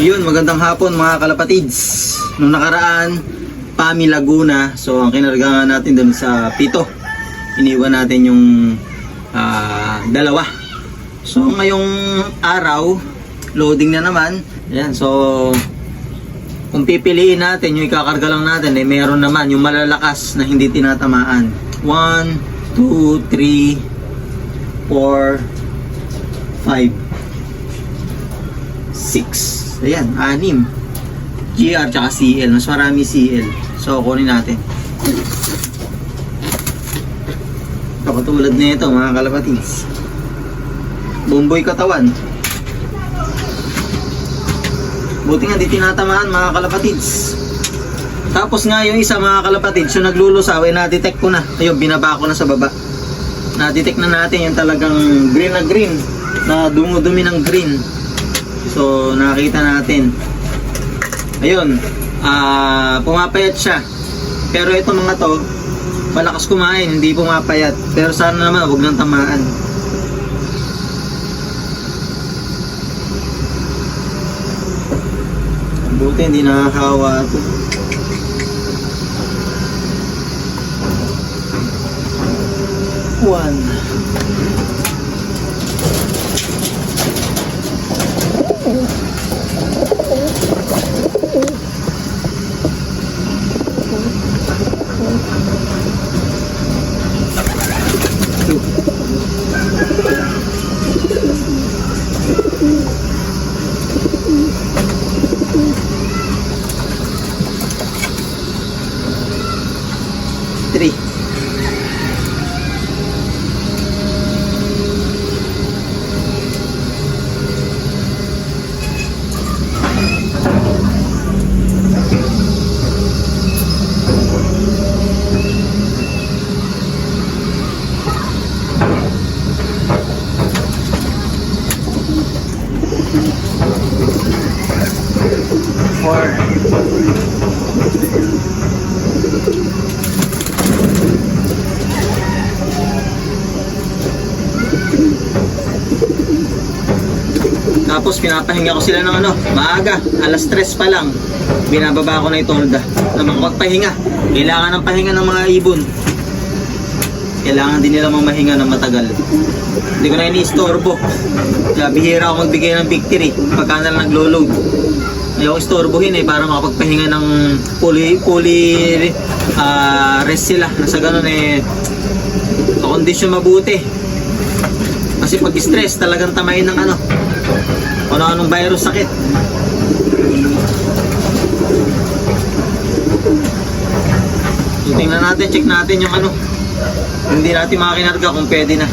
Yun, magandang hapon mga kalapatids. Nung nakaraan, Pami Laguna. So ang kinarga natin dun sa pito, iniwan natin yung dalawa. So ngayong araw, loading na naman. Ayan, so kung pipiliin natin, yung ikakarga lang natin, mayroon naman yung malalakas na hindi tinatamaan. 1, 2, 3, 4, 5, 6. Ayan, 6. GR tsaka CL. Mas marami CL. So, kunin natin. Ito, katulad na ito, mga kalapatids. Bumboy katawan. Buti nga, di tinatamaan, mga kalapatids. Tapos nga yung isa, mga kalapatids, yung naglulusaw, na-detect ko na. Ayun, binaba ko na sa baba. Na-detect na natin yung talagang green na green. Na dumudumi ng green. So, nakita natin. Ayun, pumapayat siya. Pero ito mga to, malakas kumain, hindi pumapayat. Pero sana naman, huwag nang tamaan. Buti, hindi nakakawa ito. One. Three. Tapos pinapahinga ko sila ng maaga, alas 3 pa lang. Binababa ko na itolda na magpahinga. Kailangan ng pahinga ng mga ibon. Kailangan din nila mamahinga ng matagal. Hindi ko na ini-istorbo. Kaya bihira ako magbigay ng victory pagka na naglo-load. Ayaw istorbohin para makapagpahinga ng fully rest sila. Nasa ganun kondisyon mabuti. Kasi pag stress talagang tamayin ng ano-anong virus, sakit. So, tingnan natin, check natin yung hindi natin makakinarga kung pwede na.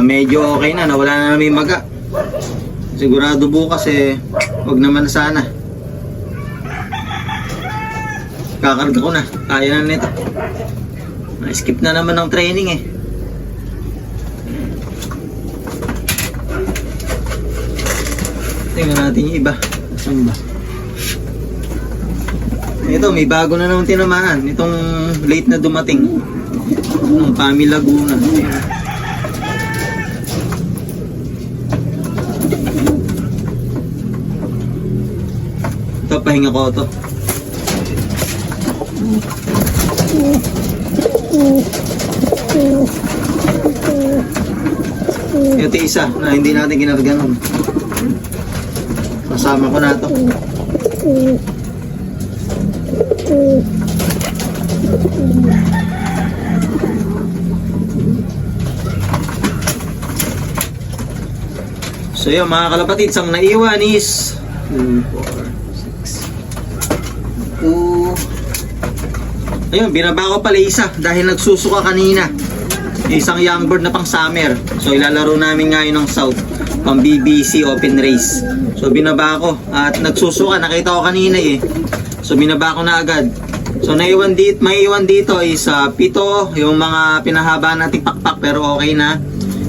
Medyo okay na, nawala na namin maga. Sigurado bukas wag naman sana. Kakarga ko na, kaya na nito. Na-skip na naman ng training Tingnan natin yung iba. Saan ba? Ito, may bago na naman tinamaan. Itong late na dumating ng Pami Laguna. Ito, pahinga ko ito. Ito isa na hindi natin ginarganon. Kasama ko na ito. So yun mga kalapatids, ang naiwan is 2, 4, 6, 2, Ayun, binaba ko pala isa dahil nagsusuka kanina. Isang young bird na pang summer. So ilalaro namin ngayon ng South, pang BBC Open Race. So binaba ko at nagsusuka, nakita ko kanina eh. So binaba ko na agad. So may iwan dito is pito, yung mga pinahaba nating pakpak pero okay na.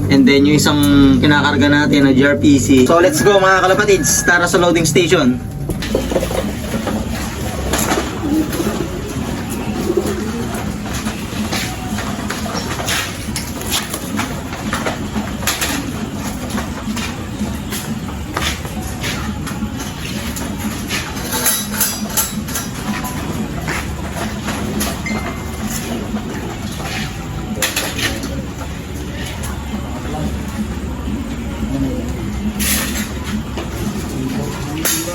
And then yung isang kinakarga natin na GRPC. So let's go mga kalapatids, tara sa loading station.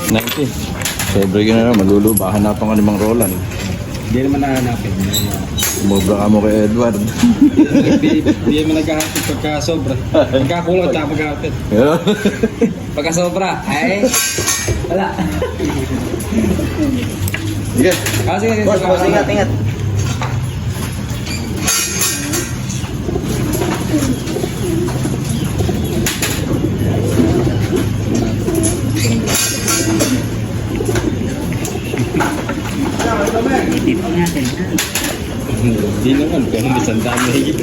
Naiti. Siyempre yun na, maluluba. Hanapan ka ni Mang Roland. Hindi naman nahanapin. Umubra ka mo kay Edward. Hindi naman naghahatid pagka sobra. Pagka kulang, tsaka maghahatid. Pagka sobra, ay wala. Sige. Sige. Boss, ingat. Hindi naman, pero may sandaan na higit.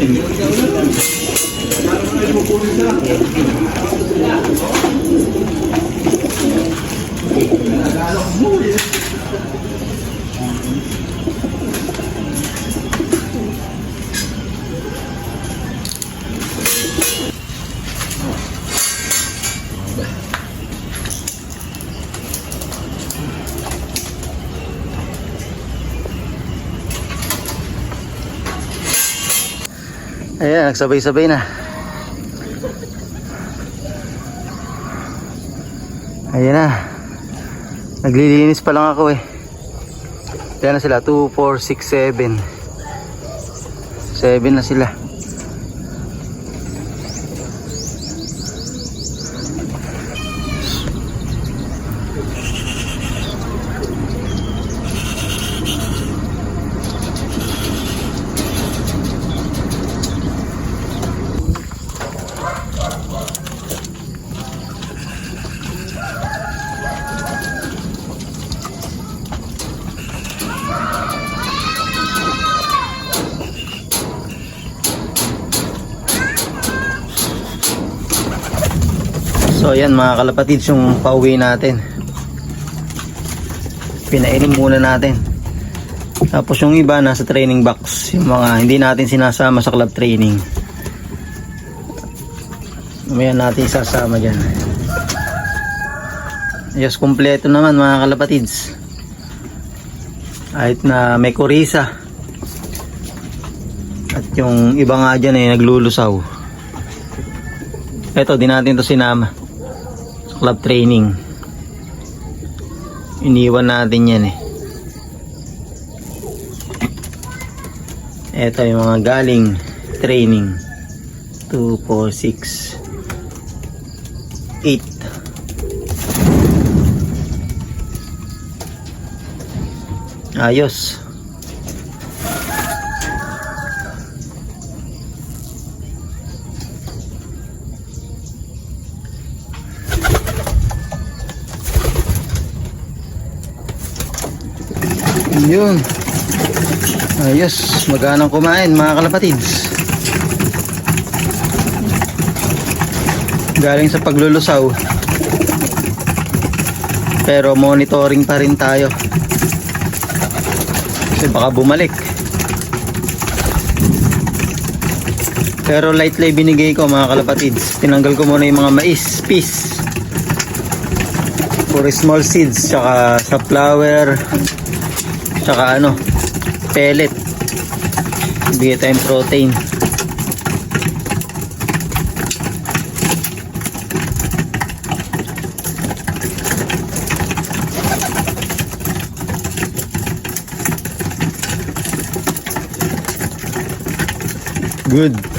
Ayan, nagsabay-sabay na. Ayan na. Naglilinis pa lang ako eh. Kaya na sila, 2, 4, 6, 7. 7 na sila. So ayan mga kalapatids, yung pauwi natin. Pinainom muna natin. Tapos yung iba nasa training box, yung mga hindi natin sinasama sa club training. Mamaya natin sasama dyan. Yes, kumpleto naman mga kalapatids. Kahit na may kurisa. At yung iba nga dyan ay naglulusaw. Eto, di natin to sinama club training. Iniwan natin yan eh. Ito yung mga galing training. 2, 4, 6, 8. Ayos. Yun. Ayos, maganang kumain mga kalapatids. Galing sa paglulusaw. Pero monitoring pa rin tayo. Kasi baka bumalik. Pero lightly binigay ko mga kalapatids. Tinanggal ko muna yung mga mais, peas. For small seeds, tsaka sa flower, tsaka pellet. Bigay tayong protein. Good.